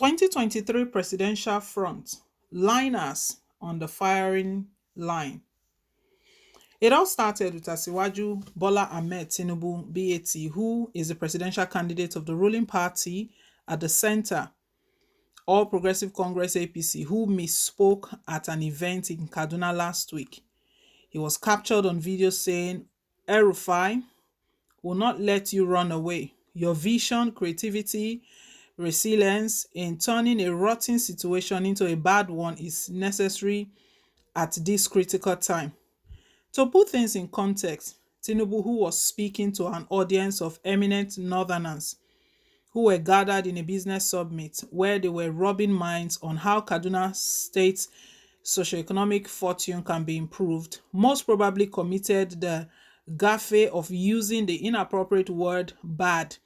2023 presidential front, liners on the firing line. It all started with Asiwaju Bola Ahmed Tinubu, BAT, who is the presidential candidate of the ruling party at the center, All Progressive Congress APC, who misspoke at an event in Kaduna last week. He was captured on video saying, "El-Rufai will not let you run away. Your vision, creativity, resilience in turning a rotten situation into a bad one is necessary at this critical time." To put things in context, Tinubu, who was speaking to an audience of eminent northerners who were gathered in a business summit where they were rubbing minds on how Kaduna State's socioeconomic fortune can be improved, most probably committed the gaffe of using the inappropriate word bad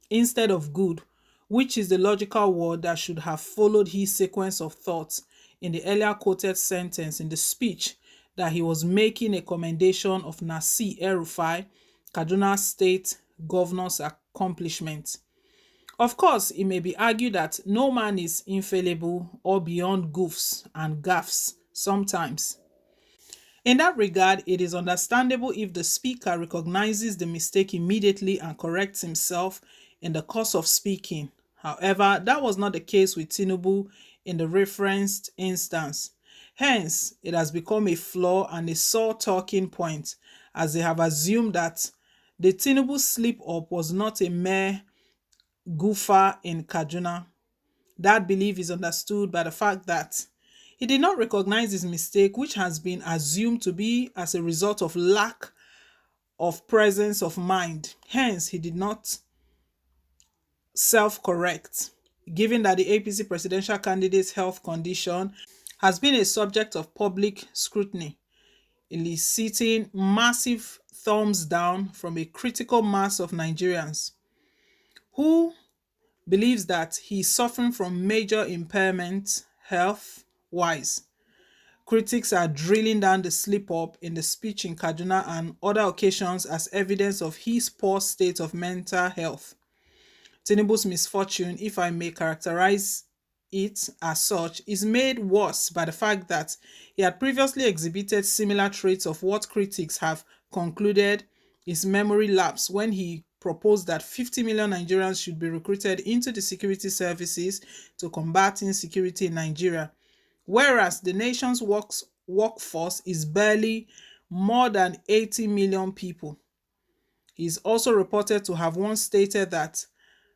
instead of good, which is the logical word that should have followed his sequence of thoughts in the earlier quoted sentence in the speech that he was making a commendation of Nasir El-Rufai, Kaduna State Governor's accomplishments. Of course, it may be argued that no man is infallible or beyond goofs and gaffes sometimes. In that regard, it is understandable if the speaker recognizes the mistake immediately and corrects himself in the course of speaking. However, that was not the case with Tinubu in the referenced instance. Hence, it has become a flaw and a sore talking point, as they have assumed that the Tinubu slip-up was not a mere goofer in Kaduna. That belief is understood by the fact that he did not recognize his mistake, which has been assumed to be as a result of lack of presence of mind. Hence, he did not self-correct. Given that the APC presidential candidate's health condition has been a subject of public scrutiny, eliciting massive thumbs down from a critical mass of Nigerians who believes that he is suffering from major impairment health-wise. Critics are drilling down the slip-up in the speech in Kaduna and other occasions as evidence of his poor state of mental health. Tinubu's misfortune, if I may characterize it as such, is made worse by the fact that he had previously exhibited similar traits of what critics have concluded is memory lapse when he proposed that 50 million Nigerians should be recruited into the security services to combat insecurity in Nigeria, whereas the nation's workforce is barely more than 80 million people. He is also reported to have once stated that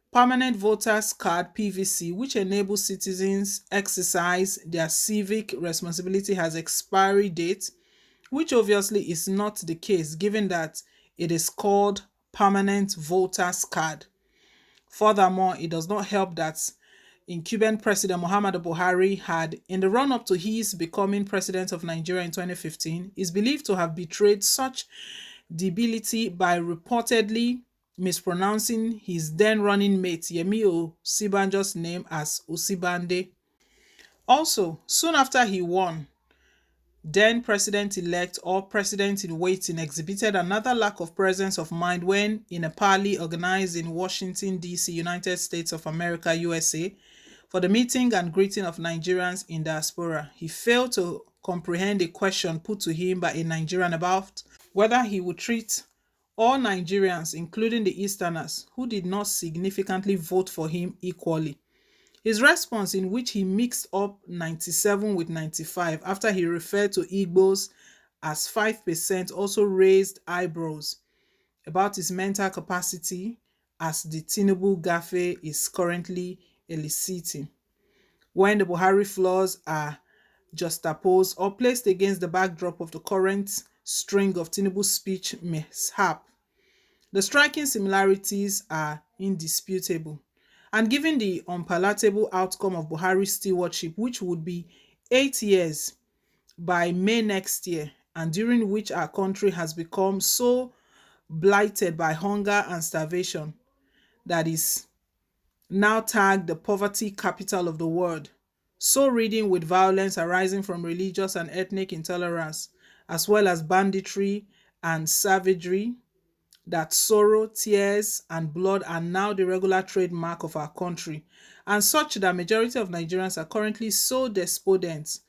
Permanent Voters Card (PVC), which enables citizens exercise their civic responsibility, has expiry date, which obviously is not the case given that it is called Permanent Voters Card. Furthermore, it does not help that incumbent President Muhammadu Buhari had, in the run-up to his becoming president of Nigeria in 2015, is believed to have betrayed such debility by reportedly mispronouncing his then running mate Yemi Osibanjo's name as Osibande. Also, soon after he won, then president-elect or president-in-waiting exhibited another lack of presence of mind when, in a party organized in Washington, D.C., United States of America, USA, for the meeting and greeting of Nigerians in diaspora, he failed to comprehend a question put to him by a Nigerian about whether he would treat all Nigerians, including the Easterners, who did not significantly vote for him, equally. His response, in which he mixed up 97 with 95 after he referred to Igbos as 5%, also raised eyebrows about his mental capacity, as the Tinubu gaffe is currently eliciting. When the Buhari flaws are juxtaposed or placed against the backdrop of the current string of Tinubu's speech mishap, the striking similarities are indisputable. And given the unpalatable outcome of Buhari's stewardship, which would be 8 years by May next year, and during which our country has become so blighted by hunger and starvation that is now tagged the poverty capital of the world, so ridden with violence arising from religious and ethnic intolerance, as well as banditry and savagery, that sorrow, tears, and blood are now the regular trademark of our country, and such that majority of Nigerians are currently so despondent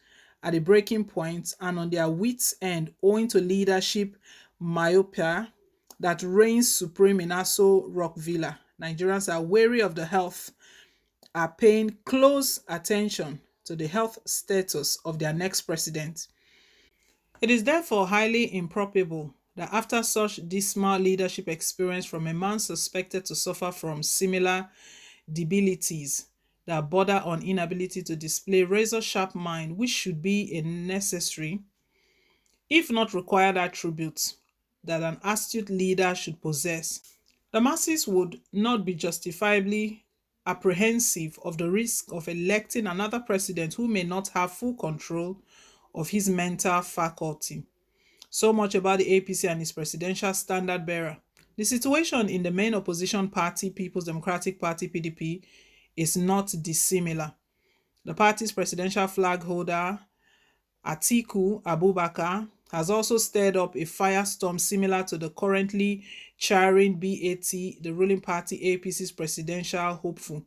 at the breaking point and on their wits' end owing to leadership myopia that reigns supreme in Aso Rock Villa. Nigerians are wary of the health, are paying close attention to the health status of their next president. It is therefore highly improbable that after such dismal leadership experience from a man suspected to suffer from similar debilities that border on inability to display razor sharp mind, which should be a necessary, if not required, attribute that an astute leader should possess, the masses would not be justifiably apprehensive of the risk of electing another president who may not have full control of his mental faculty. So much about the APC and its presidential standard bearer. The situation in the main opposition party, People's Democratic Party (PDP), is not dissimilar. The party's presidential flag holder, Atiku Abubakar, has also stirred up a firestorm similar to the currently chairing BAT, the ruling party APC's presidential hopeful.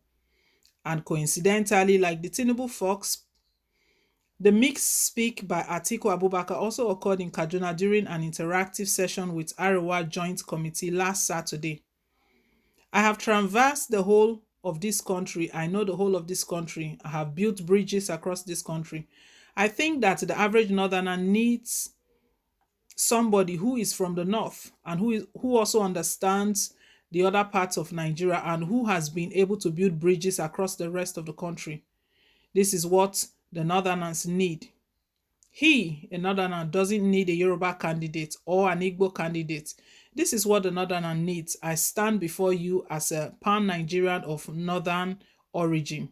And coincidentally, like the Tinubu Fox, the mixed speak by Atiku Abubakar also occurred in Kaduna during an interactive session with Arewa Joint Committee last Saturday. I have traversed the whole of this country. I know the whole of this country. I have built bridges across this country. I think that the average northerner needs somebody who is from the north and who also understands the other parts of Nigeria and who has been able to build bridges across the rest of the country. This is what the northerners need. He, a northerner, doesn't need a Yoruba candidate or an Igbo candidate. This is what the northerner needs. I stand before you as a pan-Nigerian of northern origin.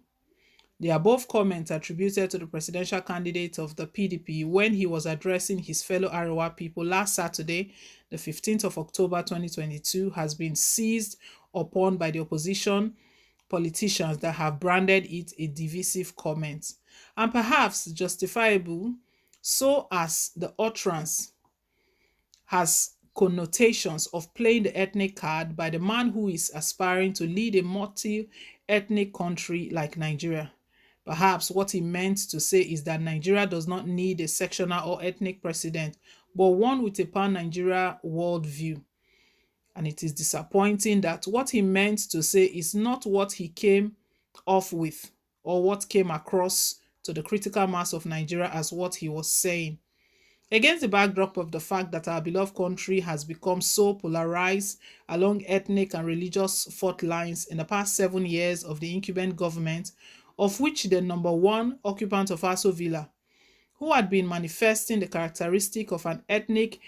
The above comments attributed to the presidential candidate of the PDP when he was addressing his fellow Arewa people last Saturday, the 15th of October 2022, has been seized upon by the opposition politicians that have branded it a divisive comment, and perhaps justifiable, so as the utterance has connotations of playing the ethnic card by the man who is aspiring to lead a multi-ethnic country like Nigeria. Perhaps what he meant to say is that Nigeria does not need a sectional or ethnic president, but one with a pan-Nigeria worldview. And it is disappointing that what he meant to say is not what he came off with or what came across to the critical mass of Nigeria as what he was saying. Against the backdrop of the fact that our beloved country has become so polarized along ethnic and religious fault lines in the past 7 years of the incumbent government, of which the number one occupant of Aso Villa, who had been manifesting the characteristic of an ethnic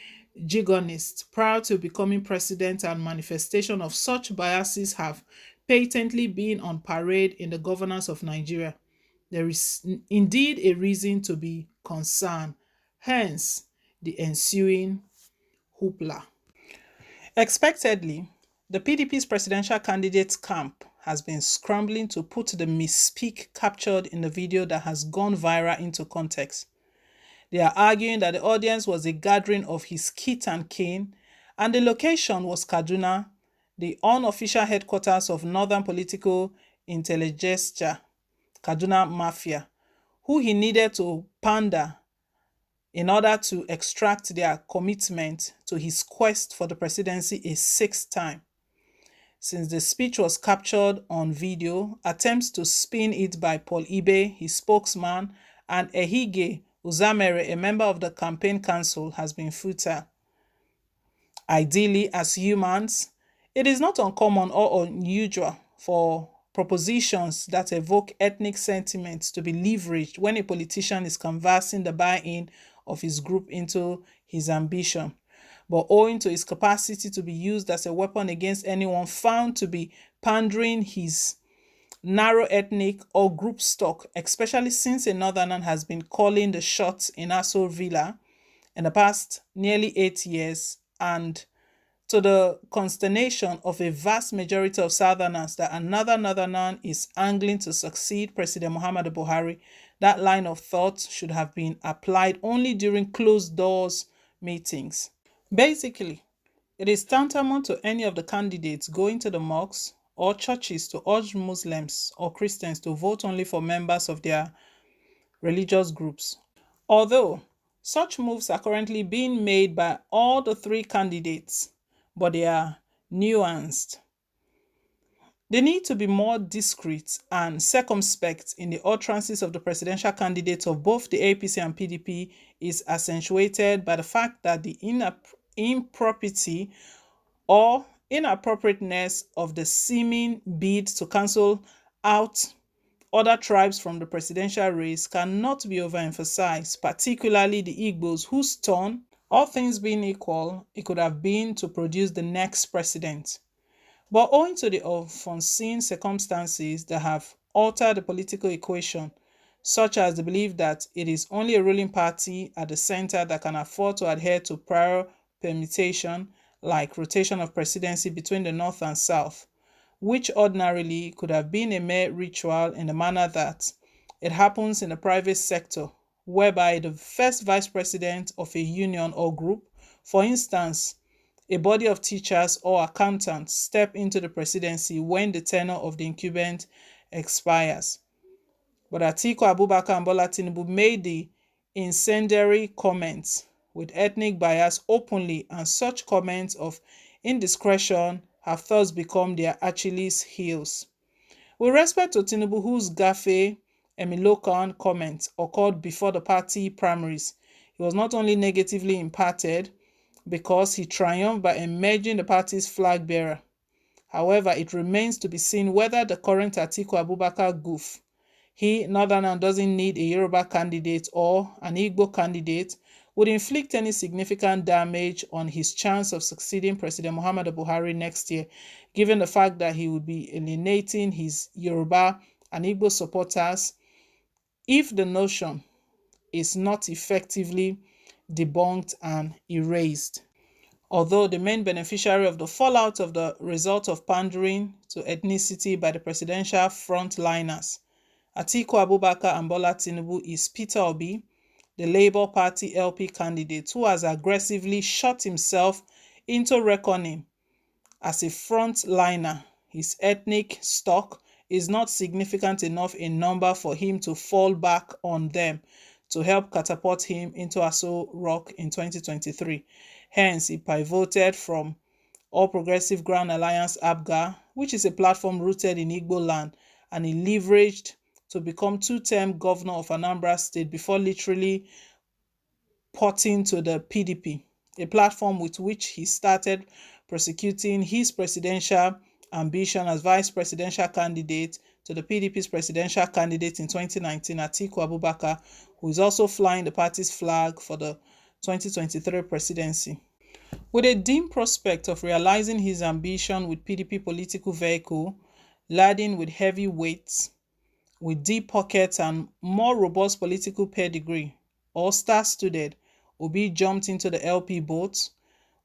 jigonist prior to becoming president, and manifestation of such biases have patently been on parade in the governance of Nigeria, there is indeed a reason to be concerned, hence the ensuing hoopla. Expectedly, the PDP's presidential candidate's camp has been scrambling to put the misspeak captured in the video that has gone viral into context. They are arguing that the audience was a gathering of his kith and kin, and the location was Kaduna, the unofficial headquarters of Northern Political Intelligentsia, Kaduna Mafia, who he needed to pander in order to extract their commitment to his quest for the presidency a sixth time. Since the speech was captured on video, attempts to spin it by Paul Ibe, his spokesman, and Ehige Uzamere, a member of the campaign council, has been futile. Ideally, as humans, it is not uncommon or unusual for propositions that evoke ethnic sentiments to be leveraged when a politician is canvassing the buy-in of his group into his ambition. But owing to his capacity to be used as a weapon against anyone found to be pandering his narrow ethnic or group stock, especially since a northerner has been calling the shots in Aso Villa in the past nearly 8 years, and to the consternation of a vast majority of southerners that another northerner is angling to succeed President Muhammadu Buhari, that line of thought should have been applied only during closed doors meetings. Basically, It is tantamount to any of the candidates going to the mosques or churches to urge Muslims or Christians to vote only for members of their religious groups. Although such moves are currently being made by all the three candidates, but they are nuanced. They need to be more discreet and circumspect in the utterances of the presidential candidates of both the APC and PDP is accentuated by the fact that the impropriety or inappropriateness of the seeming bid to cancel out other tribes from the presidential race cannot be overemphasized, particularly the Igbos, whose turn, all things being equal, it could have been to produce the next president. But owing to the unforeseen circumstances that have altered the political equation, such as the belief that it is only a ruling party at the center that can afford to adhere to prior permutation, like rotation of presidency between the North and South, which ordinarily could have been a mere ritual in the manner that it happens in the private sector, whereby the first vice president of a union or group, for instance, a body of teachers or accountants, step into the presidency when the tenure of the incumbent expires. But Atiku Abubakar and Bola Tinubu made the incendiary comments with ethnic bias openly, and such comments of indiscretion have thus become their Achilles heels. With respect to Tinubu, whose gaffe Emilokan comment occurred before the party primaries, he was not only negatively impacted because he triumphed by emerging the party's flag bearer. However, it remains to be seen whether the current Atiku Abubakar goof, he, Northerner, doesn't need a Yoruba candidate or an Igbo candidate, would inflict any significant damage on his chance of succeeding President Muhammadu Buhari next year, given the fact that he would be alienating his Yoruba and Igbo supporters if the notion is not effectively debunked and erased. Although the main beneficiary of the fallout of the result of pandering to ethnicity by the presidential frontliners, Atiku Abubakar and Bola Tinubu, is Peter Obi, the Labour Party LP candidate, who has aggressively shot himself into reckoning as a frontliner. His ethnic stock is not significant enough in number for him to fall back on them to help catapult him into Aso Rock in 2023. Hence, he pivoted from All Progressive Grand Alliance APGA, which is a platform rooted in Igbo land, and he leveraged to become two-term governor of Anambra State before literally porting to the PDP, a platform with which he started prosecuting his presidential ambition as vice presidential candidate to the PDP's presidential candidate in 2019, Atiku Abubakar, who is also flying the party's flag for the 2023 presidency. With a dim prospect of realizing his ambition with PDP political vehicle, laden with heavy weights, with deep pockets and more robust political pedigree, or star-studded, Obi jumped into the LP boat,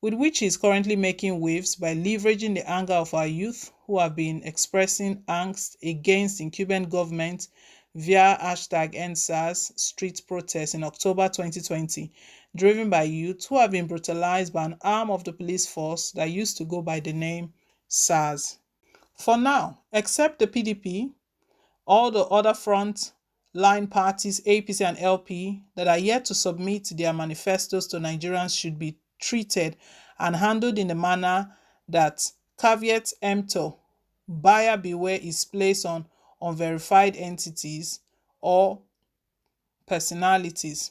with which he is currently making waves by leveraging the anger of our youth who have been expressing angst against incumbent government via #EndSARS street protests in October 2020, driven by youth who have been brutalized by an arm of the police force that used to go by the name SARS. For now, except the PDP, all the other front line parties, APC and LP, that are yet to submit their manifestos to Nigerians should be treated and handled in a manner that caveat emptor, buyer beware, is placed on unverified entities or personalities.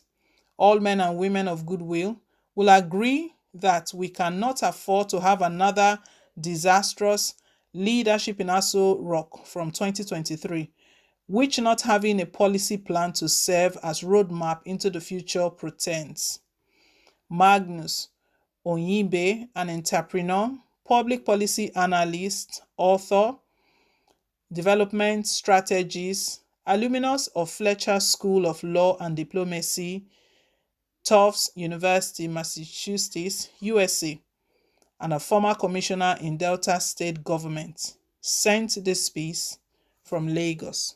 All men and women of goodwill will agree that we cannot afford to have another disastrous leadership in Aso Rock from 2023, which not having a policy plan to serve as roadmap into the future pretends. Magnus Onyibe, an entrepreneur, public policy analyst, author, development strategist, alumnus of Fletcher School of Law and Diplomacy, Tufts University, Massachusetts, USA, and a former commissioner in Delta State Government, sent this piece from Lagos.